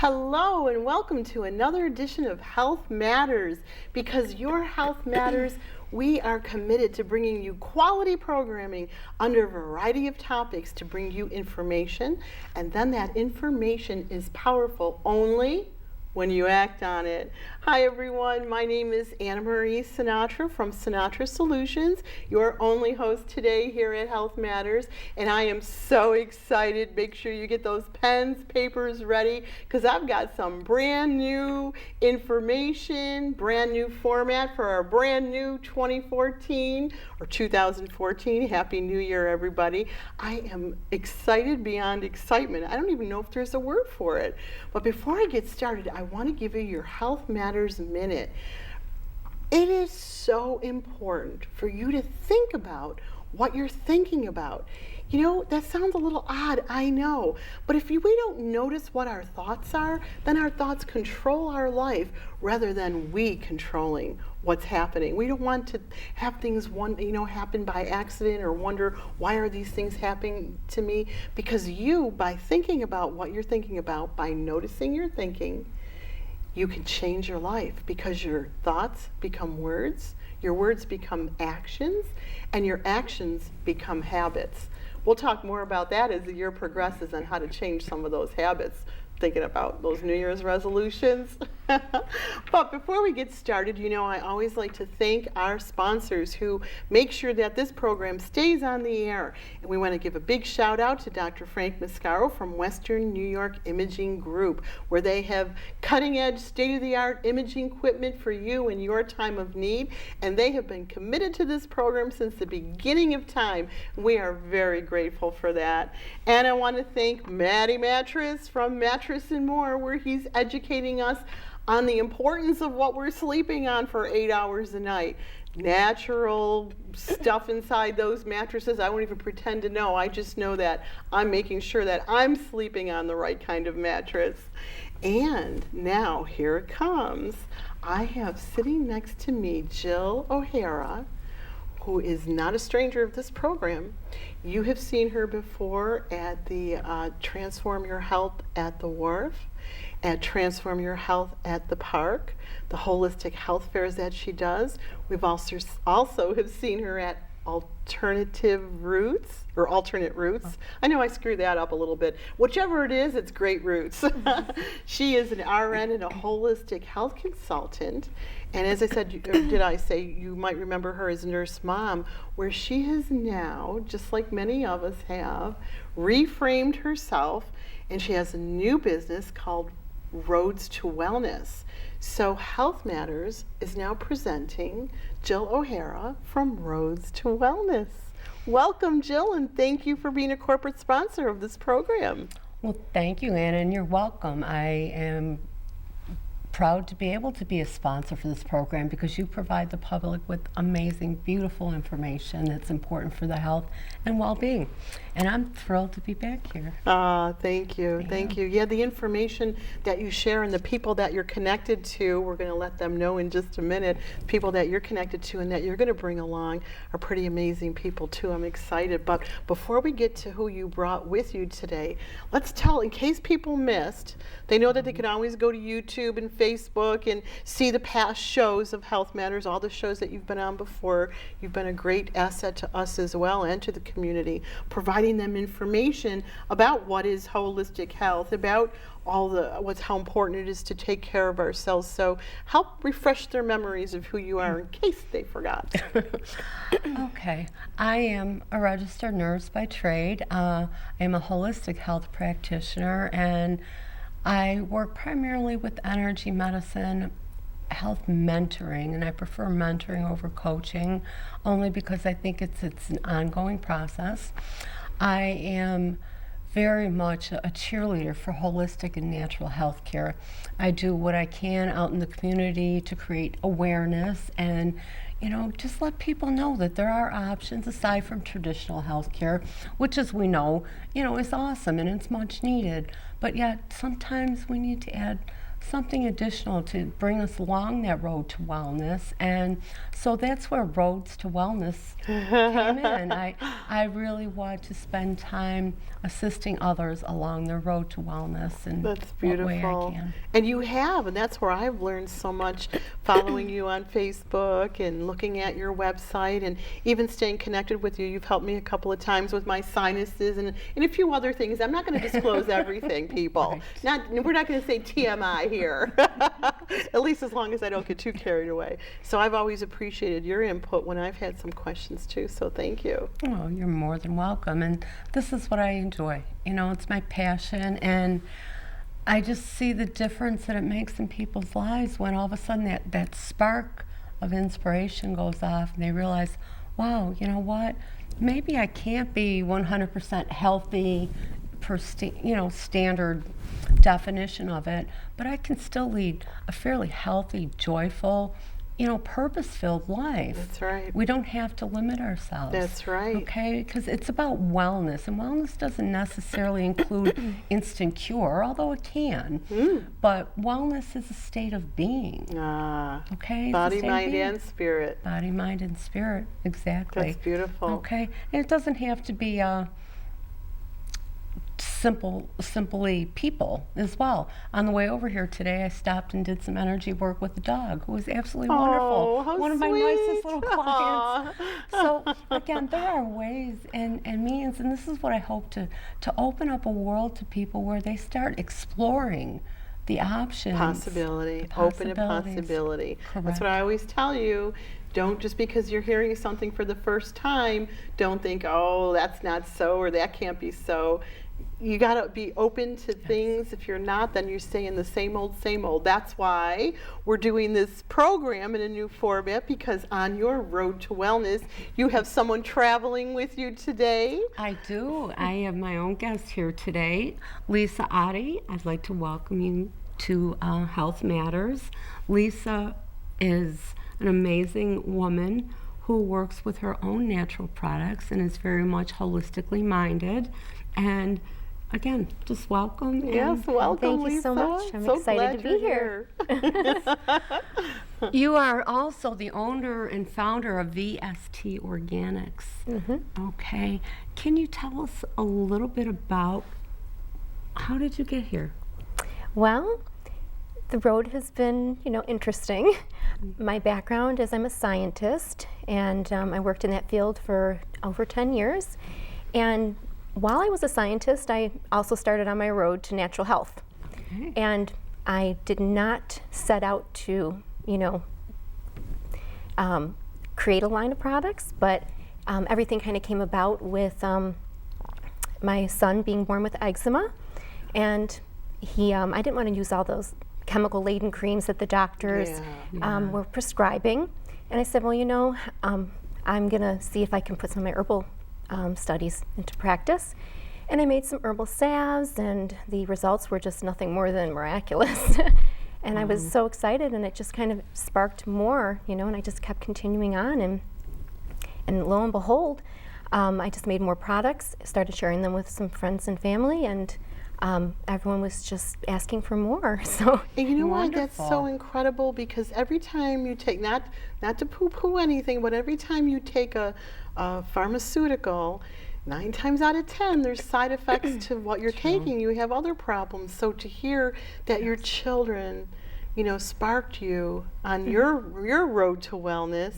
Hello and welcome to another edition of Health Matters. Because your health matters, we are committed to bringing you quality programming under a variety of topics to bring you information, and then that information is powerful only when you act on it. Hi everyone, my name is Anna Marie Sinatra from Sinatra Solutions, your only host today here at Health Matters, and I am so excited. Make sure you get those pens, papers ready, because I've got some brand new information, brand new format for our brand new 2014 or 2014. Happy New Year, everybody. I am excited beyond excitement. I don't even know if there's a word for it. But before I get started, I want to give you your Health Matters Minute. It is so important for you to think about what you're thinking about. You know, that sounds a little odd, I know, but if we don't notice what our thoughts are, then our thoughts control our life rather than we controlling what's happening. We don't want to have things happen by accident or wonder, why are these things happening to me? Because you, by thinking about what you're thinking about, by noticing your thinking, you can change your life, because your thoughts become words, your words become actions, and your actions become habits. We'll talk more about that as the year progresses on how to change some of those habits, thinking about those New Year's resolutions. But before we get started, I always like to thank our sponsors who make sure that this program stays on the air. And we want to give a big shout out to Dr. Frank Mascaro from Western New York Imaging Group, where they have cutting edge, state-of-the-art imaging equipment for you in your time of need. And they have been committed to this program since the beginning of time. We are very grateful for that. And I want to thank Matty Mattress from Mattress and More, where he's educating us on the importance of what we're sleeping on for 8 hours a night. Natural stuff inside those mattresses, I won't even pretend to know. I just know that I'm making sure that I'm sleeping on the right kind of mattress. And now here it comes. I have sitting next to me Jill O'Hara, who is not a stranger of this program. You have seen her before at the Transform Your Health at the Wharf, at Transform Your Health at the Park, the holistic health fairs that she does. We've also have seen her at Alternate Roots. I know I screwed that up a little bit. Whichever it is, it's Great Roots. She is an RN and a holistic health consultant. And as I said, you might remember her as Nurse Mom, where she has now, just like many of us have, reframed herself, and she has a new business called Roads to Wellness. So Health Matters is now presenting Jill O'Hara from Roads to Wellness. Welcome, Jill, and thank you for being a corporate sponsor of this program. Well, thank you, Anna, and you're welcome. I am proud to be able to be a sponsor for this program, because you provide the public with amazing, beautiful information that's important for the health and well-being. And I'm thrilled to be back here. Thank you. Thank you. Yeah, the information that you share and the people that you're connected to, we're going to let them know in just a minute, people that you're connected to and that you're going to bring along are pretty amazing people too. I'm excited. But before we get to who you brought with you today, let's tell, in case people missed, they know that they can always go to YouTube and Facebook and see the past shows of Health Matters, all the shows that you've been on before. You've been a great asset to us as well and to the community, providing them information about what is holistic health, about how important it is to take care of ourselves. So help refresh their memories of who you are in case they forgot. Okay. I am a registered nurse by trade. I am a holistic health practitioner, and I work primarily with energy medicine, health mentoring, and I prefer mentoring over coaching only because I think it's an ongoing process. I am very much a cheerleader for holistic and natural health care. I do what I can out in the community to create awareness and just let people know that there are options aside from traditional health care, which, as we know, is awesome and it's much needed. But yet sometimes we need to add something additional to bring us along that road to wellness. And so that's where Roads to Wellness came in. I really want to spend time assisting others along their road to wellness in That's what way I beautiful. can. And you have, and that's where I've learned so much following you on Facebook and looking at your website and even staying connected with you. You've helped me a couple of times with my sinuses and a few other things. I'm not going to disclose everything, people. We're not going to say TMI here, at least as long as I don't get too carried away. So I've always appreciated your input when I've had some questions too, so thank you. Oh, you're more than welcome. And this is what I enjoy. You know, it's my passion, and I just see the difference that it makes in people's lives when all of a sudden that spark of inspiration goes off and they realize, wow, you know what? Maybe I can't be 100% healthy per standard definition of it, but I can still lead a fairly healthy, joyful, purpose-filled life. That's right. We don't have to limit ourselves. That's right. Okay, because it's about wellness, and wellness doesn't necessarily include instant cure, although it can. But wellness is a state of being. Okay, it's a Body, state of mind, being. and spirit. Body, mind, and spirit. Exactly. That's beautiful. Okay, and it doesn't have to be simply people as well. On the way over here today, I stopped and did some energy work with the dog, who was absolutely wonderful. How One of my sweet. nicest little clients. So again, there are ways and means, and this is what I hope to open up a world to people where they start exploring the options. Possibility. The Open to possibilities. possibility. That's Correct. what I always tell you. Don't, just because you're hearing something for the first time, don't think, oh, that's not so, or that can't be so. You got to be open to things. If you're not, then you stay in the same old, same old. That's why we're doing this program in a new format, because on your road to wellness, you have someone traveling with you today. I do. I have my own guest here today, Lisa Atti. I'd like to welcome you to Health Matters. Lisa is an amazing woman who works with her own natural products and is very much holistically minded. And again, just welcome. Yes, welcome, Thank you Lisa. so much. I'm so excited glad to be you're here. You are also the owner and founder of VST Organics. Okay. Can you tell us a little bit about how did you get here? Well, the road has been, interesting. My background is I'm a scientist, and I worked in that field for over 10 years. And while I was a scientist, I also started on my road to natural health. Okay. And I did not set out to, create a line of products, but everything kind of came about with my son being born with eczema. And I didn't want to use all those chemical-laden creams that the doctors were prescribing. And I said, well, I'm going to see if I can put some of my herbal studies into practice. And I made some herbal salves, and the results were just nothing more than miraculous. And I was so excited, and it just kind of sparked more, and I just kept continuing on. And lo and behold, I just made more products, started sharing them with some friends and family, and everyone was just asking for more. So, and you know what? Wonderful. That's so incredible, because every time you take, not to poo-poo anything, but every time you take a pharmaceutical, 9 times out of 10, there's side effects to what you're taking. You have other problems. So to hear that your children, sparked you on your road to wellness,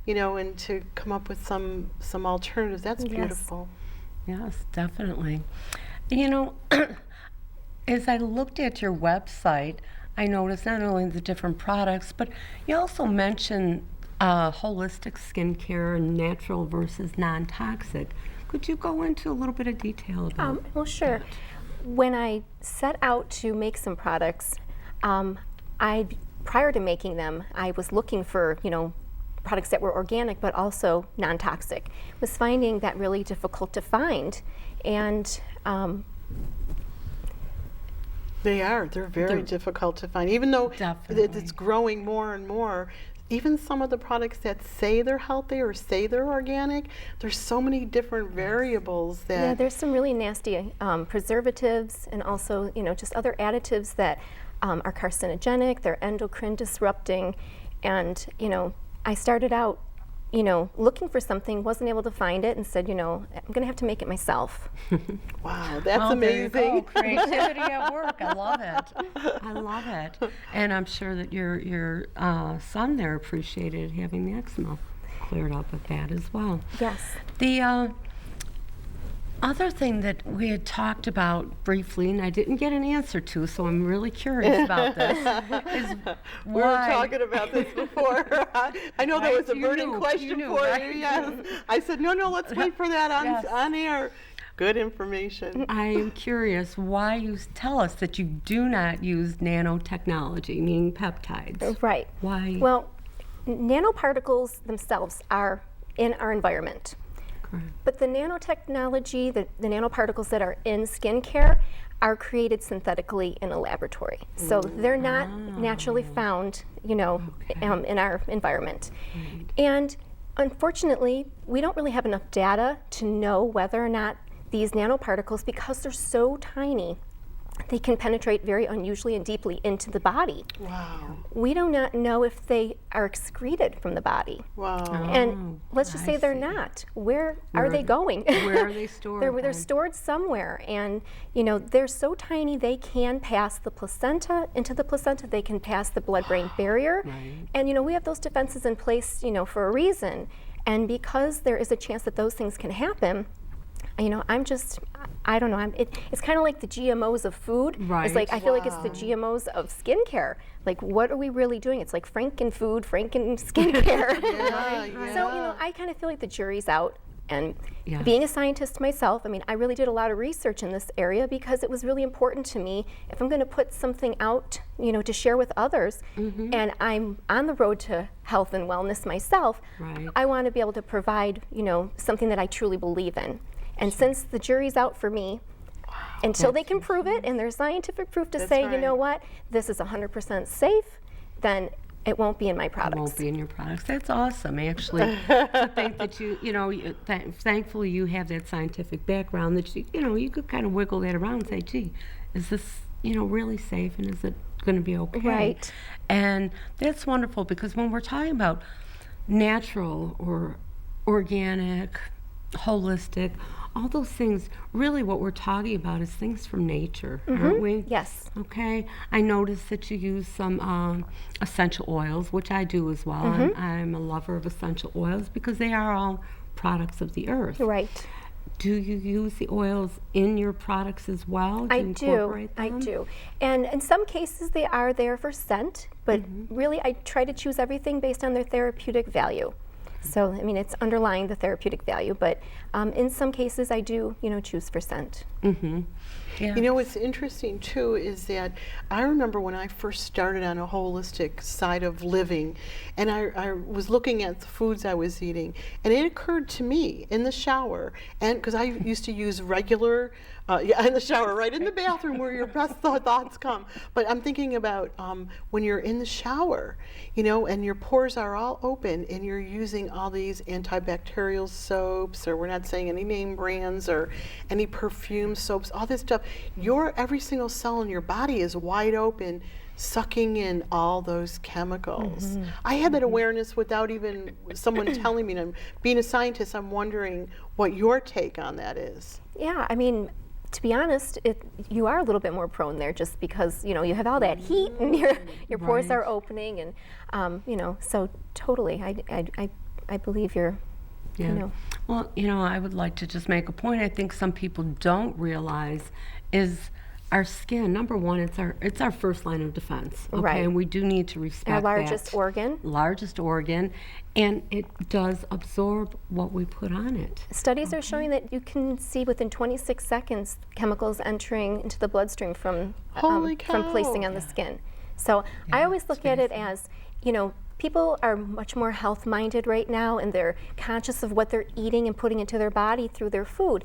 and to come up with some alternatives, that's beautiful. Yes, definitely. As I looked at your website, I noticed not only the different products, but you also mentioned holistic skincare and natural versus non-toxic. Could you go into a little bit of detail about well, sure. When I set out to make some products, prior to making them, I was looking for, products that were organic but also non-toxic. Was finding that really difficult to find, and they're very difficult to find, even though it's growing more and more. Even some of the products that say they're healthy or say they're organic, there's so many different variables that... Yeah, there's some really nasty preservatives, and also, just other additives that are carcinogenic, they're endocrine disrupting, and I started out looking for something, wasn't able to find it, and said, I'm going to have to make it myself. Wow, that's Well, there you amazing. go. Creativity at work. I love it. I love it. And I'm sure that your son there appreciated having the eczema cleared up with that as well. Yes. The other thing that we had talked about briefly, and I didn't get an answer to, so I'm really curious about this, is We were talking about this before. I know that Right? was a You burning knew, question you knew, for right? you. Yes. I said, no, let's wait for that Yes. on air. Good information. I am curious why you tell us that you do not use nanotechnology, meaning peptides. Right. Why? Well, nanoparticles themselves are in our environment. Correct. But the nanotechnology, the nanoparticles that are in skincare are created synthetically in a laboratory. So they're not naturally found, in our environment. Right. And unfortunately, we don't really have enough data to know whether or not these nanoparticles, because they're so tiny, they can penetrate very unusually and deeply into the body. Wow. We do not know if they are excreted from the body. Wow. And let's just I say they're see. not. Where are Where they are going? where are they stored they're then? stored somewhere. And, they're so tiny they can pass the placenta. Into the placenta, they can pass the blood-brain barrier. Right. And, we have those defenses in place, for a reason. And because there is a chance that those things can happen, I don't know. It's kind of like the GMOs of food. Right. It's like I feel like it's the Wow. GMOs of skincare. Like, what are we really doing? It's like Franken food, Franken skincare. Yeah, So, I kind of feel like the jury's out. And Yes. being a scientist myself, I really did a lot of research in this area because it was really important to me. If I'm going to put something out, to share with others, and I'm on the road to health and wellness myself, Right. I want to be able to provide, something that I truly believe in. And since the jury's out for me, until they can prove it, and there's scientific proof to That's say, right. what, this is 100% safe, then it won't be in my It products. won't be in your products. That's awesome, actually. To think that thankfully you have that scientific background that you could kind of wiggle that around and say, gee, is this, really safe and is it going to be okay? Right. And that's wonderful because when we're talking about natural or organic, holistic, all those things, really what we're talking about is things from nature, aren't we? Yes. Okay. I noticed that you use some essential oils, which I do as well. I'm a lover of essential oils because they are all products of the earth. Right. Do you use the oils in your products as well? I incorporate do. I them? do. And in some cases, they are there for scent, but really, I try to choose everything based on their therapeutic value. So, it's underlying the therapeutic value, but in some cases, I do, choose for scent. Mm-hmm. Yeah. What's interesting too is that I remember when I first started on a holistic side of living, and I was looking at the foods I was eating, and it occurred to me in the shower, and because I used to use regular, in the shower, right in the bathroom where your best thoughts come. But I'm thinking about when you're in the shower, and your pores are all open, and you're using all these antibacterial soaps, or we're not saying any name brands, or any perfume soaps, all this stuff. Every single cell in your body is wide open, sucking in all those chemicals. I had that awareness without even someone telling me. And being a scientist, I'm wondering what your take on that is. Yeah, to be honest, you are a little bit more prone there just because, you have all that heat and your pores Right. are opening and, so totally, I believe you're, Yeah. Well, I would like to just make a point. I think some people don't realize is our skin. Number one, it's our first line of defense. Okay, Right. and we do need to respect our largest that. organ. Largest organ, and it does absorb what we put on it. Studies are showing that you can see within 26 seconds chemicals entering into the bloodstream from Holy from placing cow. on the skin. So I always look at it as, people are much more health-minded right now, and they're conscious of what they're eating and putting into their body through their food.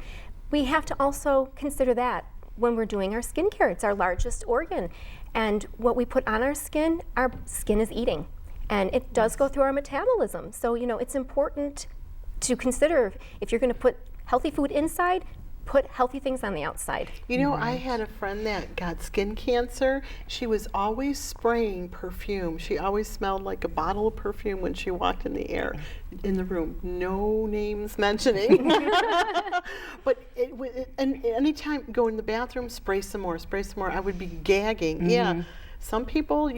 We have to also consider that when we're doing our skincare. It's our largest organ. And what we put on our skin is eating. And it does go through our metabolism. So, it's important to consider if you're going to put healthy food inside, put healthy things on the outside. You know, I had a friend that got skin cancer. She was always spraying perfume. She always smelled like a bottle of perfume when she walked in the room. No names mentioning. But and anytime go in the bathroom, spray some more. I would be gagging. Yeah. Some people,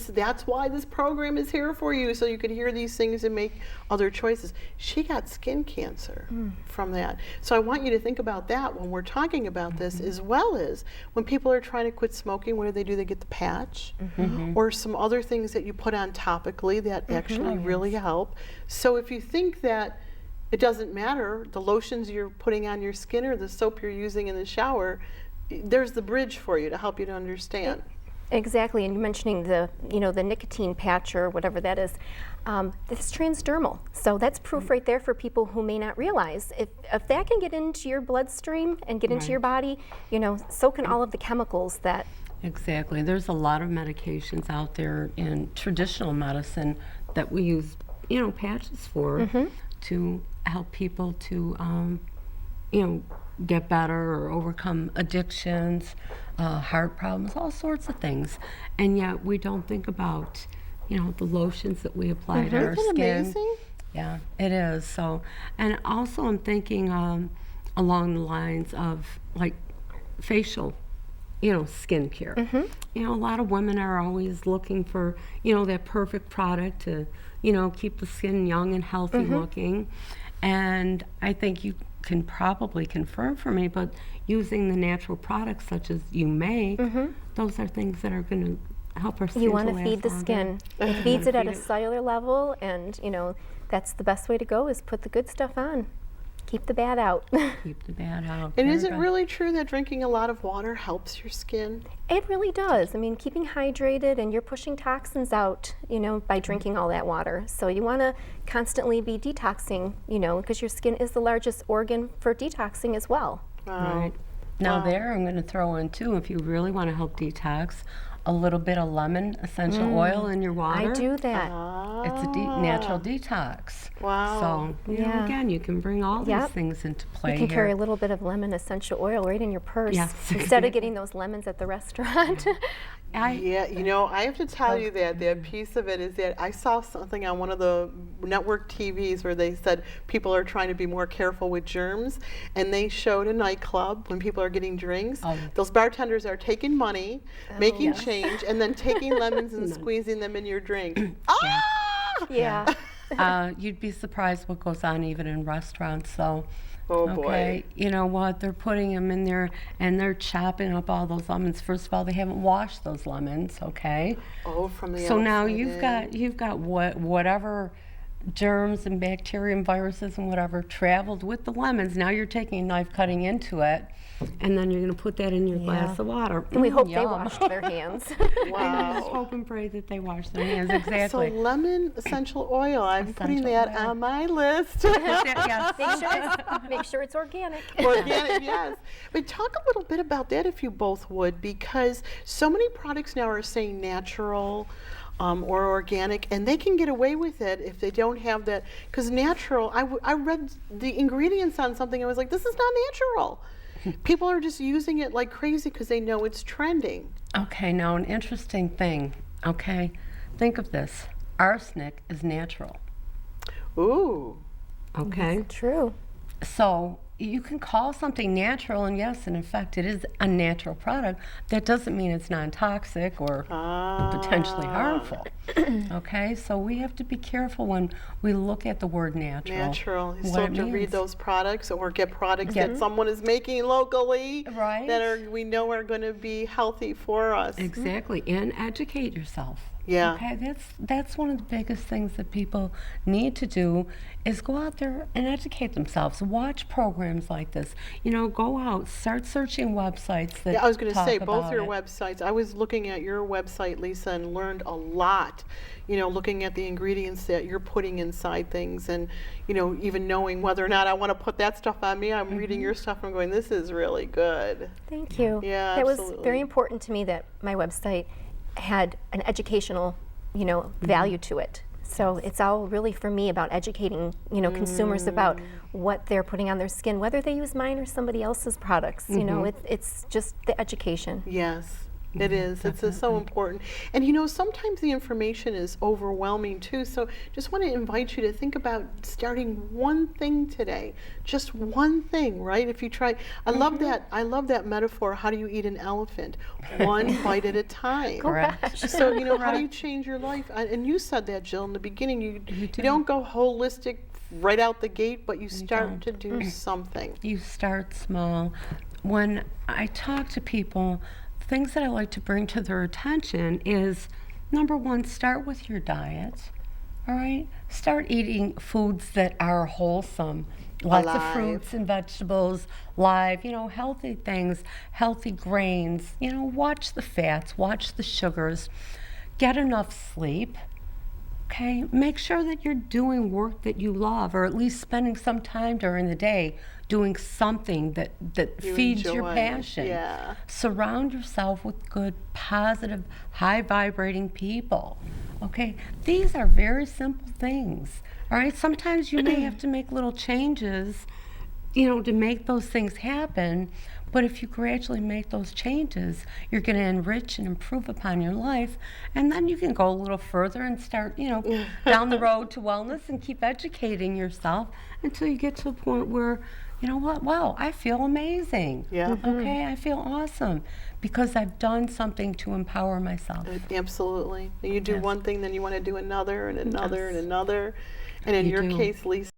that's why this program is here for you, so you could hear these things and make other choices. She got skin cancer from that. So I want you to think about that when we're talking about this, as well as when people are trying to quit smoking, what do? They get the patch or some other things that you put on topically that actually really help. So if you think that it doesn't matter, the lotions you're putting on your skin or the soap you're using in the shower, there's the bridge for you to help you to understand. Exactly, and you're mentioning the nicotine patch or whatever that is. It's transdermal, so that's proof right there for people who may not realize. If that can get into your bloodstream and get into your body, so can all of the chemicals that. Exactly. There's a lot of medications out there in traditional medicine that we use, patches for to help people to, get better or overcome addictions, heart problems, all sorts of things. And yet we don't think about, the lotions that we apply to our Isn't skin. it amazing? Yeah, it is. So, and also I'm thinking along the lines of like facial, skincare. A lot of women are always looking for, that perfect product to, keep the skin young and healthy looking. And I think you can probably confirm for me, but using the natural products such as you make, those are things that are going to help our skin. You want to last feed the longer. skin. It feeds it at a cellular level, and that's the best way to go, is put the good stuff on. Keep the bad out. Keep the bad out. And Very is it good. really true that drinking a lot of water helps your skin? It really does. I mean, keeping hydrated, and you're pushing toxins out, by drinking all that water. So you want to constantly be detoxing, because your skin is the largest organ for detoxing as well. Right. Now there, I'm going to throw in too, if you really want to help detox, a little bit of lemon essential oil in your water. I do that. It's a natural detox. Wow. So, Yeah. again, you can bring all Yep. these things into play You can here. carry a little bit of lemon essential oil right in your purse Yes. instead of getting those lemons at the restaurant. Yeah, I have to tell you that piece of it is that I saw something on one of the network TVs where they said people are trying to be more careful with germs, and they showed a nightclub when people are getting drinks. Those bartenders are taking money, making change, and then taking lemons and squeezing them in your drink. Yeah. You'd be surprised what goes on even in restaurants. So, Oh okay, you know what? They're putting them in there and they're chopping up all those lemons. First of all, they haven't washed those lemons, okay? Oh, from the So now outside you've got whatever germs and bacteria and viruses and whatever traveled with the lemons. Now you're taking a knife, cutting into it, and then you're going to put that in your glass of water. And we hope they yum. washed their hands. Wow. Just hope and pray that they wash their hands. So Exactly. lemon essential oil, I'm putting Essential that oil. on my list. Yes. Make sure it's organic. Organic, yes. But talk a little bit about that if you both would, because so many products now are saying natural or organic, and they can get away with it if they don't have that. Because natural, I read the ingredients on something, and I was like, this is not natural. People are just using it like crazy because they know it's trending. Okay, now an interesting thing, okay? Think of this. Arsenic is natural, Ooh. okay? True. So you can call something natural, and yes, and in fact, it is a natural product. That doesn't mean it's non-toxic or potentially harmful. Okay, so we have to be careful when we look at the word natural. Natural. You what still it have to read means. those products or get products that someone is making locally Right. that we know are going to be healthy for us. Exactly, and educate yourself. Yeah. Okay, that's one of the biggest things that people need to do is go out there and educate themselves. Watch programs like this. Go out, start searching websites that Yeah, I was going to talk say, both about your it. websites. I was looking at your website, Lisa, and learned a lot. Looking at the ingredients that you're putting inside things, and even knowing whether or not I want to put that stuff on me. I'm reading your stuff and I'm going, this is really good. Thank you. Yeah, That was absolutely. very important to me that my website had an educational, value to it. So it's all really for me about educating, consumers about what they're putting on their skin, whether they use mine or somebody else's products. It's just the education. Yes. It is. It's so important. And sometimes the information is overwhelming too. So just want to invite you to think about starting one thing today. Just one thing, right? If you try, I love that metaphor. How do you eat an elephant? One bite at a time. Correct. So, how do you change your life? And you said that, Jill, in the beginning. You don't go holistic right out the gate, but you start to do something. You start small. When I talk to people, things that I like to bring to their attention is, number one, start with your diet. All right? Start eating foods that are wholesome. Lots of fruits and vegetables, live, healthy things, healthy grains. Watch the fats, watch the sugars. Get enough sleep. Okay? Make sure that you're doing work that you love, or at least spending some time during the day doing something that feeds your passion. Yeah. Surround yourself with good, positive, high vibrating people. Okay? These are very simple things. All right? Sometimes you may have to make little changes, to make those things happen. But if you gradually make those changes, you're going to enrich and improve upon your life. And then you can go a little further and start, down the road to wellness and keep educating yourself until you get to a point where, wow, I feel amazing. Yeah. Okay, I feel awesome because I've done something to empower myself. Absolutely. You do one thing, then you want to do another and another and another. And in You your do. case, Lisa,